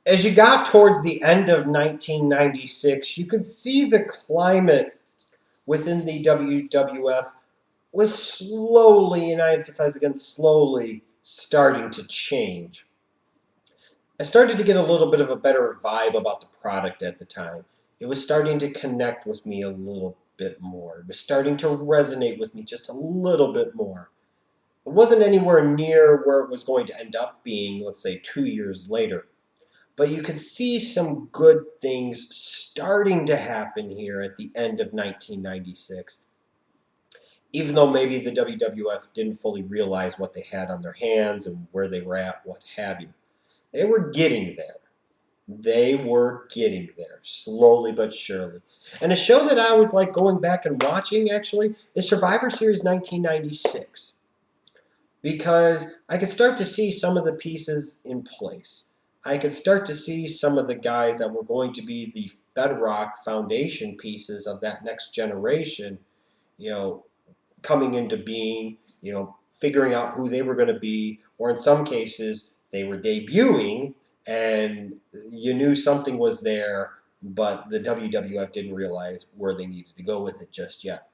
as you got towards the end of 1996, you could see the climate within the WWF was slowly, and I emphasize again, slowly starting to change. I started to get a little bit of a better vibe about the product at the time. It was starting to connect with me a little bit more. It was starting to resonate with me just a little bit more. It wasn't anywhere near where it was going to end up being, let's say, 2 years later. But you could see some good things starting to happen here at the end of 1996. Even though maybe the WWF didn't fully realize what they had on their hands and where they were at, what have you. They were getting there. They were getting there, slowly but surely. And a show that I was like going back and watching actually is Survivor Series 1996. Because I could start to see some of the pieces in place. I could start to see some of the guys that were going to be the bedrock foundation pieces of that next generation, you know, coming into being, figuring out who they were going to be, or in some cases, they were debuting and you knew something was there, but the WWF didn't realize where they needed to go with it just yet.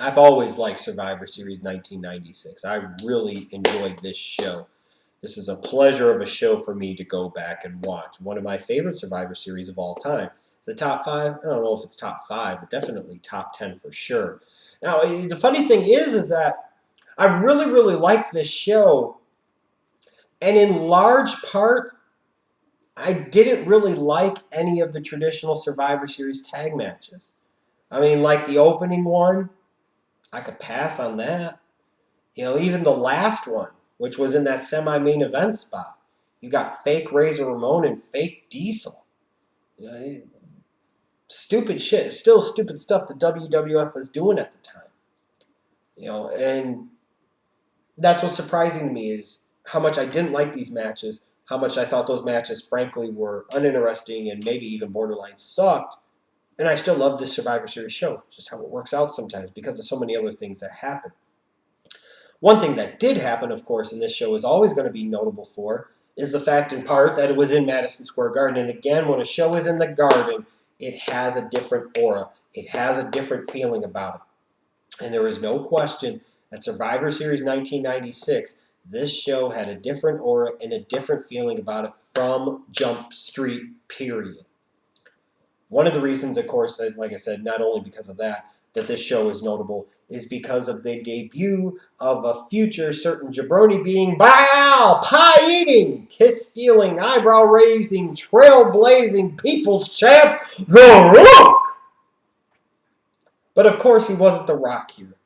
I've always liked Survivor Series 1996. I really enjoyed this show. This is a pleasure of a show for me to go back and watch. One of my favorite Survivor Series of all time. It's a top 5. I don't know if it's top 5, but definitely top 10 for sure. Now, the funny thing is that I really, really like this show. And in large part, I didn't really like any of the traditional Survivor Series tag matches. I mean, like the opening one, I could pass on that. Even the last one, which was in that semi-main event spot, you got fake Razor Ramon and fake Diesel. Stupid shit. Still stupid stuff the WWF was doing at the time. And that's what's surprising to me is how much I didn't like these matches, how much I thought those matches, frankly, were uninteresting and maybe even borderline sucked. And I still love this Survivor Series show, just how it works out sometimes because of so many other things that happen. One thing that did happen, of course, in this show is always going to be notable for is the fact, in part, that it was in Madison Square Garden. And again, when a show is in the Garden, it has a different aura. It has a different feeling about it. And there is no question that Survivor Series 1996, this show had a different aura and a different feeling about it from Jump Street, period. One of the reasons, of course, like I said, not only because of that this show is notable, is because of the debut of a future certain jabroni being Baal, pie-eating, kiss-stealing, eyebrow-raising, trailblazing people's champ, The Rock! But of course, he wasn't The Rock here.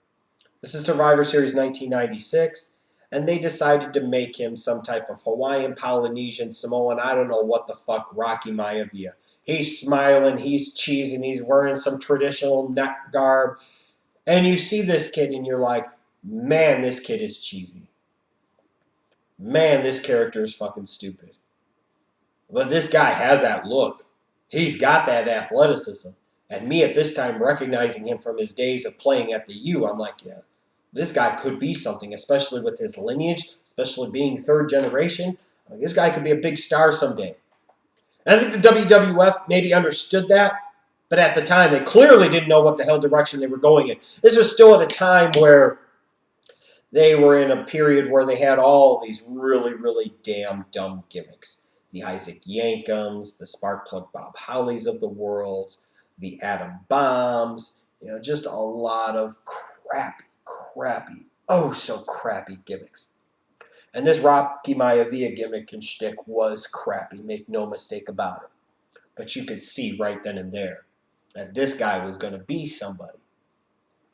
This is Survivor Series 1996, and they decided to make him some type of Hawaiian, Polynesian, Samoan, I don't know what the fuck, Rocky Maivia. He's smiling, he's cheesing, he's wearing some traditional neck garb. And you see this kid and you're like, man, this kid is cheesy. Man, this character is fucking stupid. But this guy has that look. He's got that athleticism. And me at this time recognizing him from his days of playing at the U, I'm like, yeah, this guy could be something, especially with his lineage, especially being third generation. This guy could be a big star someday. And I think the WWF maybe understood that, but at the time they clearly didn't know what the hell direction they were going in. This was still at a time where they were in a period where they had all these really, really damn dumb gimmicks. The Isaac Yankums, the Sparkplug Bob Howleys of the world, the Atom Bombs, just a lot of crappy, oh so crappy gimmicks. And this Rocky Maivia gimmick and shtick was crappy, make no mistake about it. But you could see right then and there that this guy was going to be somebody.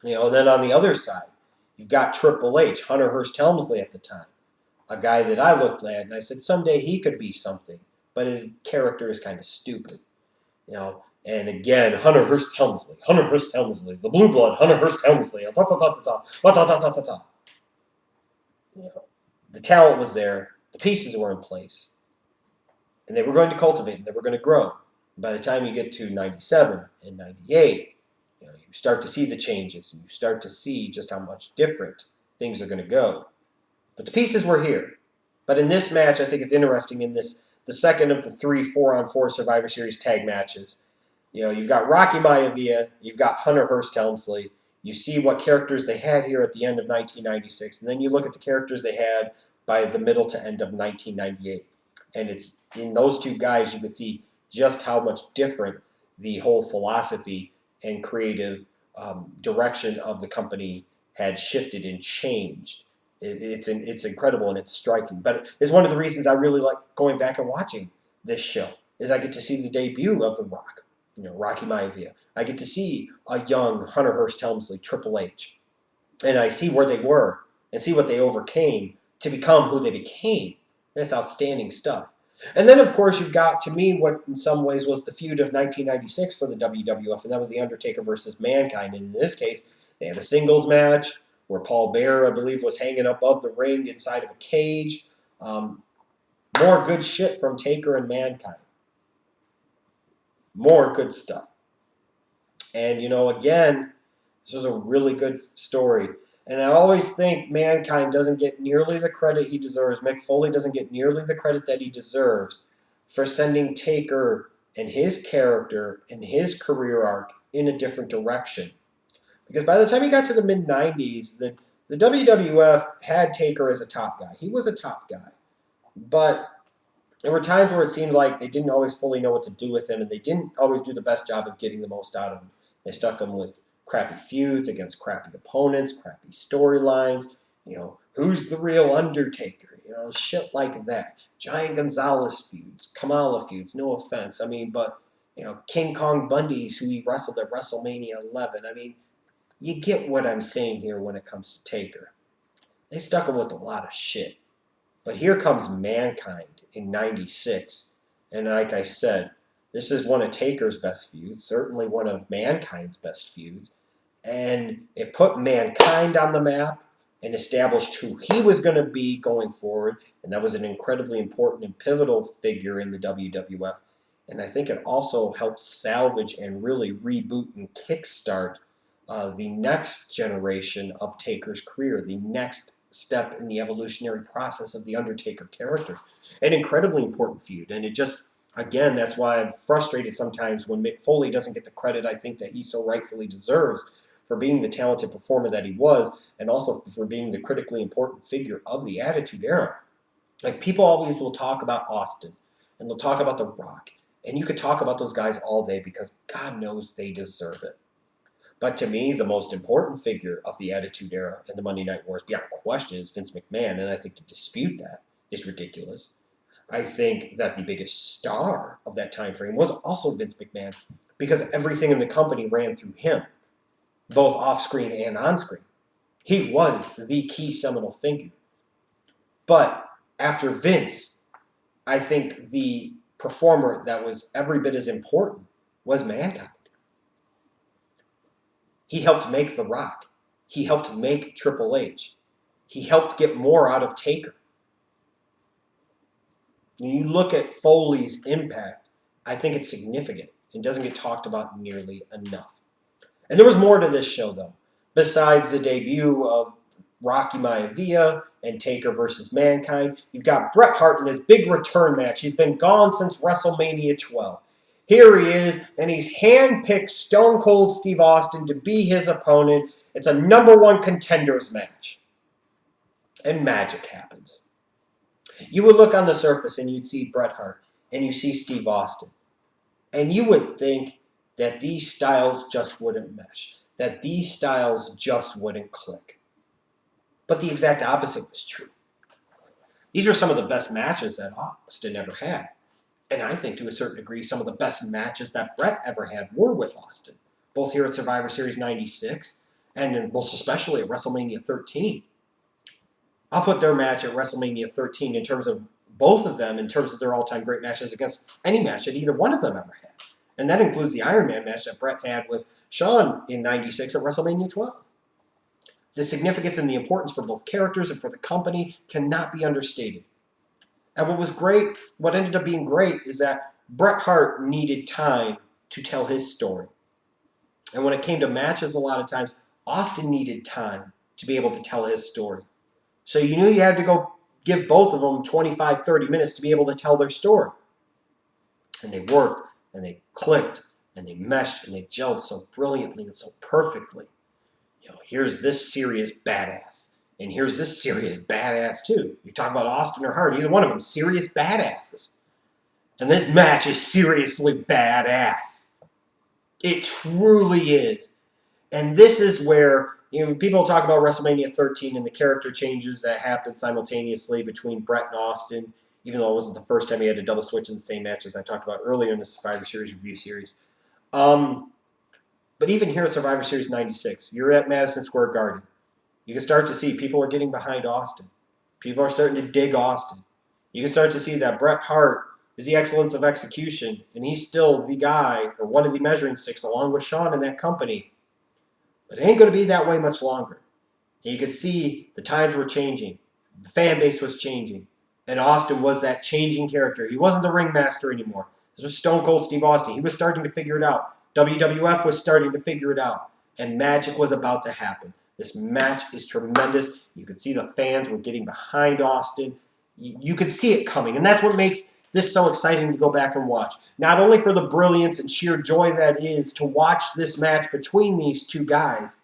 And then on the other side, you've got Triple H, Hunter Hearst Helmsley at the time. A guy that I looked at and I said, someday he could be something. But his character is kind of stupid. And again, Hunter Hearst Helmsley, the Blue Blood, Hunter Hearst Helmsley, the talent was there, the pieces were in place, and they were going to cultivate, and they were going to grow. And by the time you get to 97 and 98, you start to see the changes, and you start to see just how much different things are going to go. But the pieces were here. But in this match, I think it's interesting in this the second of the 3 4-on-4 Survivor Series tag matches. You know, you've got Rocky Maivia, you've got Hunter Hearst Helmsley. You see what characters they had here at the end of 1996, and then you look at the characters they had by the middle to end of 1998. And it's in those two guys you can see just how much different the whole philosophy and creative direction of the company had shifted and changed. It's incredible and it's striking. But it's one of the reasons I really like going back and watching this show is I get to see the debut of The Rock, you know, Rocky Maivia. I get to see a young Hunter Hearst Helmsley, Triple H, and I see where they were and see what they overcame to become who they became. That's outstanding stuff. And then, of course, you've got, to me, what in some ways was the feud of 1996 for the WWF, and that was The Undertaker versus Mankind. And in this case, they had a singles match where Paul Bearer, I believe, was hanging above the ring inside of a cage. More good shit from Taker and Mankind. More good stuff. And, you know, again, this was a really good story. And I always think Mankind doesn't get nearly the credit he deserves. Mick Foley doesn't get nearly the credit that he deserves for sending Taker and his character and his career arc in a different direction. Because by the time he got to the mid-90s, the WWF had Taker as a top guy. He was a top guy. But there were times where it seemed like they didn't always fully know what to do with him, and they didn't always do the best job of getting the most out of him. They stuck him with crappy feuds against crappy opponents, crappy storylines. You know, who's the real Undertaker? You know, shit like that. Giant Gonzalez feuds, Kamala feuds, no offense. I mean, but, you know, King Kong Bundy's who he wrestled at WrestleMania 11. I mean, you get what I'm saying here when it comes to Taker. They stuck him with a lot of shit. But here comes Mankind in 96. And like I said, this is one of Taker's best feuds, certainly one of Mankind's best feuds. And it put Mankind on the map and established who he was going to be going forward. And that was an incredibly important and pivotal figure in the WWF. And I think it also helped salvage and really reboot and kickstart the next generation of Taker's career, the next step in the evolutionary process of the Undertaker character. An incredibly important feud. And it just, again, that's why I'm frustrated sometimes when Mick Foley doesn't get the credit I think that he so rightfully deserves for being the talented performer that he was, and also for being the critically important figure of the Attitude Era. Like, people always will talk about Austin, and they'll talk about The Rock, and you could talk about those guys all day because God knows they deserve it. But to me, the most important figure of the Attitude Era and the Monday Night Wars, beyond question, is Vince McMahon, and I think to dispute that is ridiculous. I think that the biggest star of that time frame was also Vince McMahon because everything in the company ran through him, both off-screen and on-screen. He was the key seminal figure. But after Vince, I think the performer that was every bit as important was Mankind. He helped make The Rock. He helped make Triple H. He helped get more out of Taker. When you look at Foley's impact, I think it's significant. It doesn't get talked about nearly enough. And there was more to this show, though. Besides the debut of Rocky Maivia and Taker versus Mankind, you've got Bret Hart in his big return match. He's been gone since WrestleMania 12. Here he is, and he's handpicked Stone Cold Steve Austin to be his opponent. It's a #1 contenders match. And magic happens. You would look on the surface and you'd see Bret Hart and you see Steve Austin. And you would think that these styles just wouldn't mesh, that these styles just wouldn't click. But the exact opposite was true. These were some of the best matches that Austin ever had. And I think, to a certain degree, some of the best matches that Bret ever had were with Austin, both here at Survivor Series 96 and most especially at WrestleMania 13. I'll put their match at WrestleMania 13 in terms of both of them, in terms of their all-time great matches against any match that either one of them ever had. And that includes the Iron Man match that Bret had with Shawn in 96 at WrestleMania 12. The significance and the importance for both characters and for the company cannot be understated. And what was great, what ended up being great, is that Bret Hart needed time to tell his story. And when it came to matches, a lot of times, Austin needed time to be able to tell his story. So you knew you had to go give both of them 25, 30 minutes to be able to tell their story. And they worked, and they clicked, and they meshed, and they gelled so brilliantly and so perfectly. Here's this serious badass, and here's this serious badass too. You talk about Austin or Hart, either one of them, serious badasses. And this match is seriously badass. It truly is. And this is where people talk about WrestleMania 13 and the character changes that happened simultaneously between Brett and Austin, even though it wasn't the first time he had to double switch in the same match as I talked about earlier in the Survivor Series review series. But even here at Survivor Series 96, you're at Madison Square Garden. You can start to see people are getting behind Austin. People are starting to dig Austin. You can start to see that Bret Hart is the excellence of execution, and he's still the guy, or one of the measuring sticks, along with Shawn in that company. But it ain't going to be that way much longer. And you could see the times were changing. The fan base was changing. And Austin was that changing character. He wasn't the ringmaster anymore. This was Stone Cold Steve Austin. He was starting to figure it out. WWF was starting to figure it out. And magic was about to happen. This match is tremendous. You could see the fans were getting behind Austin. You could see it coming. And that's what makes this so exciting to go back and watch. Not only for the brilliance and sheer joy that is to watch this match between these two guys,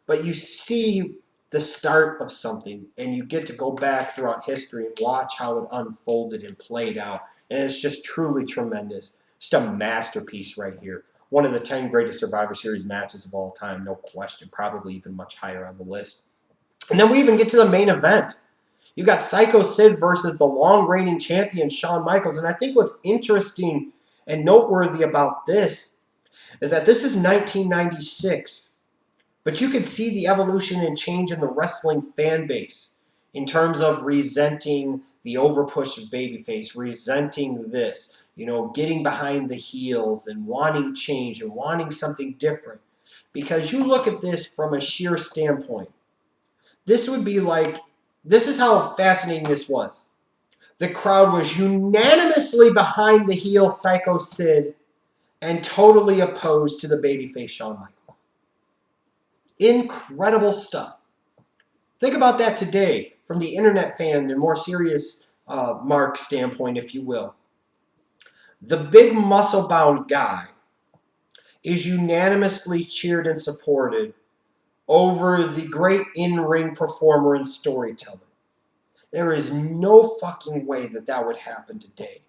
but you see the start of something, and you get to go back throughout history and watch how it unfolded and played out. And it's just truly tremendous. Just a masterpiece right here. One of the 10 greatest Survivor Series matches of all time, no question. Probably even much higher on the list. And then we even get to the main event. You got Psycho Sid versus the long-reigning champion, Shawn Michaels. And I think what's interesting and noteworthy about this is that this is 1996. But you could see the evolution and change in the wrestling fan base in terms of resenting the overpush of babyface, resenting this, getting behind the heels and wanting change and wanting something different. Because you look at this from a sheer standpoint. This would be like, this is how fascinating this was. The crowd was unanimously behind the heel Psycho Sid and totally opposed to the babyface Shawn Michaels. Incredible stuff. Think about that today from the internet fan and more serious Mark standpoint, if you will. The big muscle-bound guy is unanimously cheered and supported over the great in-ring performer and storyteller. There is no fucking way that would happen today.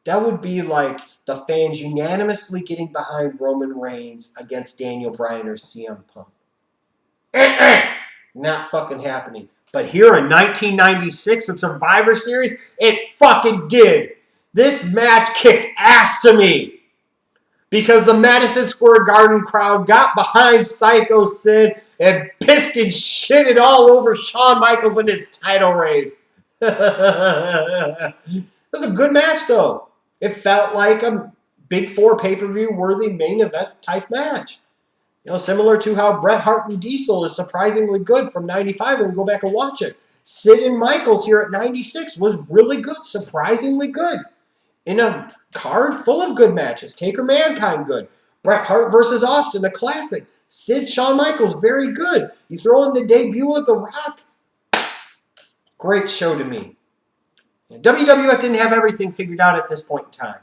That would be like the fans unanimously getting behind Roman Reigns against Daniel Bryan or CM Punk. Not fucking happening. But here in 1996 at Survivor Series, it fucking did. This match kicked ass to me. Because the Madison Square Garden crowd got behind Psycho Sid and pissed and shitted all over Shawn Michaels in his title reign. It was a good match, though. It felt like a Big Four pay-per-view worthy main event type match. Similar to how Bret Hart and Diesel is surprisingly good from 95 when we go back and watch it. Sid and Michaels here at 96 was really good, surprisingly good. In a card full of good matches. Taker Mankind, good. Bret Hart versus Austin, a classic. Sid, Shawn Michaels, very good. You throw in the debut of The Rock. Great show to me. WWF didn't have everything figured out at this point in time.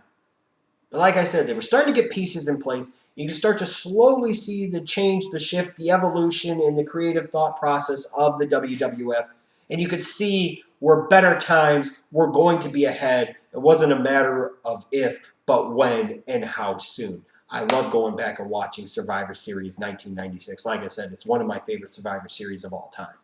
But like I said, they were starting to get pieces in place. You can start to slowly see the change, the shift, the evolution in the creative thought process of the WWF. And you could see where better times were going to be ahead. It wasn't a matter of if, but when and how soon. I love going back and watching Survivor Series 1996. Like I said, it's one of my favorite Survivor Series of all time.